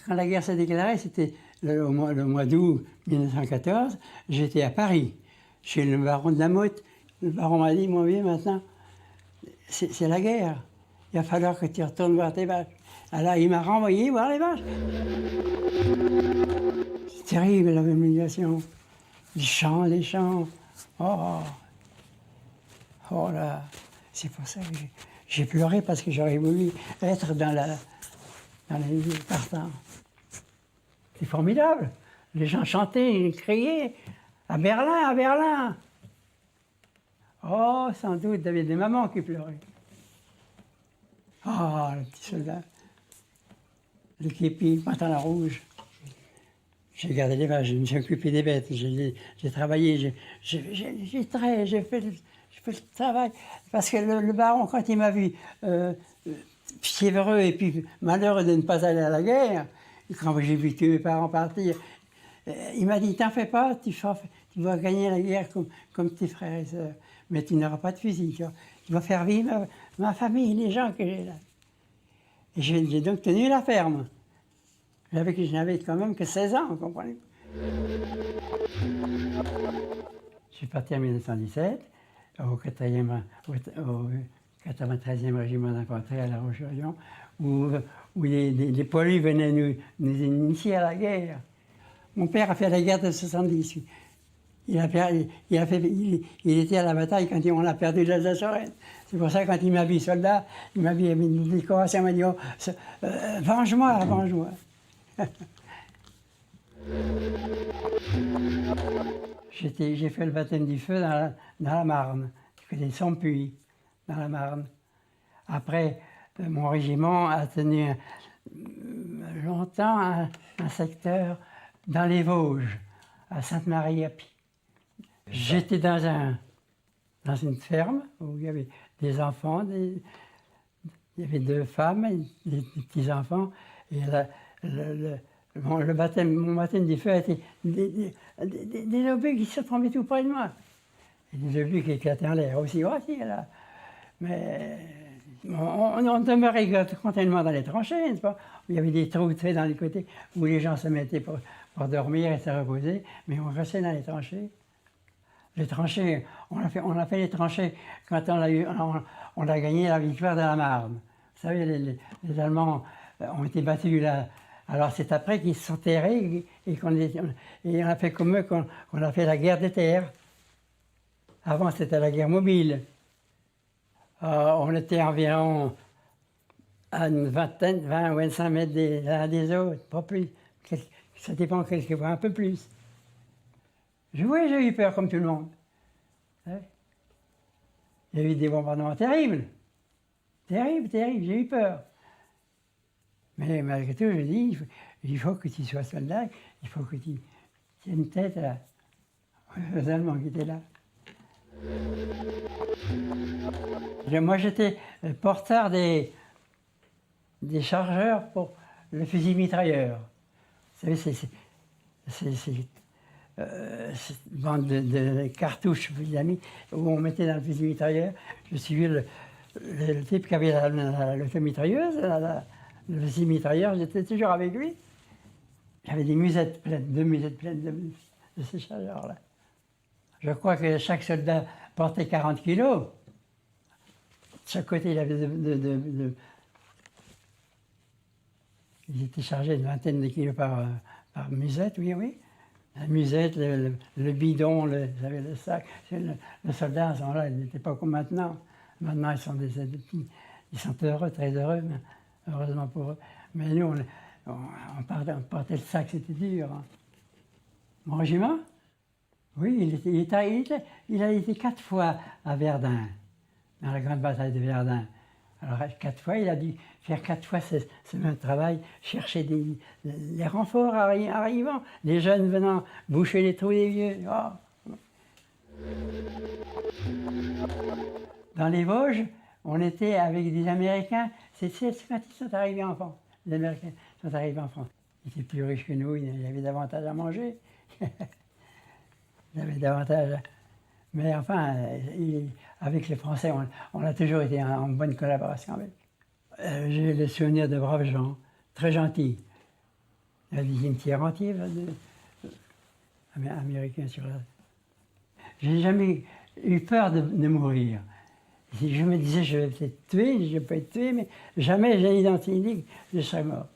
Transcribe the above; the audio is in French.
quand la guerre s'est déclarée, c'était le mois d'août 1914, j'étais à Paris, chez le baron de la Motte. Le baron m'a dit, mon vieux, maintenant, c'est la guerre. Il va falloir que tu retournes voir tes vaches. Alors il m'a renvoyé voir les vaches. C'est terrible la humiliation. Les chants, les chants. Oh, oh là. C'est pour ça que j'ai pleuré parce que j'aurais voulu être dans les partants. C'est formidable. Les gens chantaient, ils criaient. À Berlin, à Berlin. Oh, sans doute, il y avait des mamans qui pleuraient. Oh, le petit soldat. Le képi, le pantalon rouge. J'ai gardé les vaches, je me suis occupé des bêtes, j'ai travaillé, j'ai fait le travail. Parce que le baron, quand il m'a vu fiévreux et puis malheureux de ne pas aller à la guerre, quand j'ai vu tous mes parents partir, il m'a dit, t'en fais pas, tu vas gagner la guerre comme tes frères et sœurs, mais tu n'auras pas de fusil, tu vas faire vivre ma famille, les gens que j'ai là. Et j'ai donc tenu la ferme. Je n'avais quand même que 16 ans, vous comprenez? Je suis parti en 1917 au 93e régiment d'infanterie à La Roche-sur-Yon, où les poilus venaient nous initier à la guerre. Mon père a fait la guerre de 70. Il était à la bataille quand on a perdu l'Alsace-Lorraine. C'est pour ça que quand il m'a vu soldat, il m'a vu une décoration, il m'a dit oh, venge-moi, venge-moi. J'ai fait le baptême du feu dans la Marne, du côté de Sompuy, dans la Marne. Après, mon régiment a tenu longtemps un secteur dans les Vosges, à Sainte-Marie-à-Pie. J'étais dans une ferme où il y avait des enfants, il y avait 2 femmes et des petits-enfants. Et mon baptême du feu a été des obus qui se tombaient tout près de moi. Et des obus qui éclataient en l'air aussi. Là. Mais on demeurait continuellement dans les tranchées, n'est-ce pas? Il y avait des trous faits dans les côtés où les gens se mettaient pour dormir et se reposer, mais on restait dans les tranchées. Les tranchées, on a fait les tranchées quand on a gagné la victoire de la Marne. Vous savez, les Allemands ont été battus là. Alors c'est après qu'ils se sont terrés et on a fait comme eux qu'on a fait la guerre des terres. Avant c'était la guerre mobile. On était environ à une vingtaine, 20 ou 25 mètres les uns des autres, pas plus. Ça dépend quelquefois un peu plus. Oui, j'ai eu peur comme tout le monde. Il y a eu des bombardements terribles. Terribles, terribles, j'ai eu peur. Mais malgré tout, je dis, il faut que tu sois soldat, il faut que tu tiennes tête aux Allemands qui étaient là. Moi, j'étais porteur des chargeurs pour le fusil mitrailleur. Vous savez, c'est une bande de cartouches où on mettait dans le fusil mitrailleur. Je suivais le type qui avait l'automitrailleuse, le fusil mitrailleur, j'étais toujours avec lui. J'avais des musettes pleines, 2 musettes pleines de ces chargeurs-là. Je crois que chaque soldat portait 40 kilos. De chaque côté, il avait il était chargé d'une vingtaine de kilos par musette, oui. La musette, le bidon, vous savez, le sac. Le soldat, à ce moment-là, il n'était pas comme maintenant. Maintenant, ils sont ils sont heureux, très heureux, mais heureusement pour eux. Mais nous, on portait le sac, c'était dur. Hein. Mon régiment? Oui, il a été 4 fois à Verdun, dans la grande bataille de Verdun. Alors 4 fois, il a dû faire 4 fois ce même travail, chercher les renforts arrivant, les jeunes venant boucher les trous des vieux. Oh. Dans les Vosges, on était avec des Américains, c'est quand ils sont arrivés en France. Les Américains sont arrivés en France. Ils étaient plus riches que nous, ils avaient davantage à manger. Ils avaient davantage. Mais enfin, avec les Français, on a toujours été en bonne collaboration avec. J'ai le souvenir de braves gens, très gentils. Il y a des cimetières entiers américains sur la... J'ai jamais eu peur de mourir. Si je me disais, je vais peut-être tuer, je vais pas être tué, mais jamais j'ai identifié que je serais mort.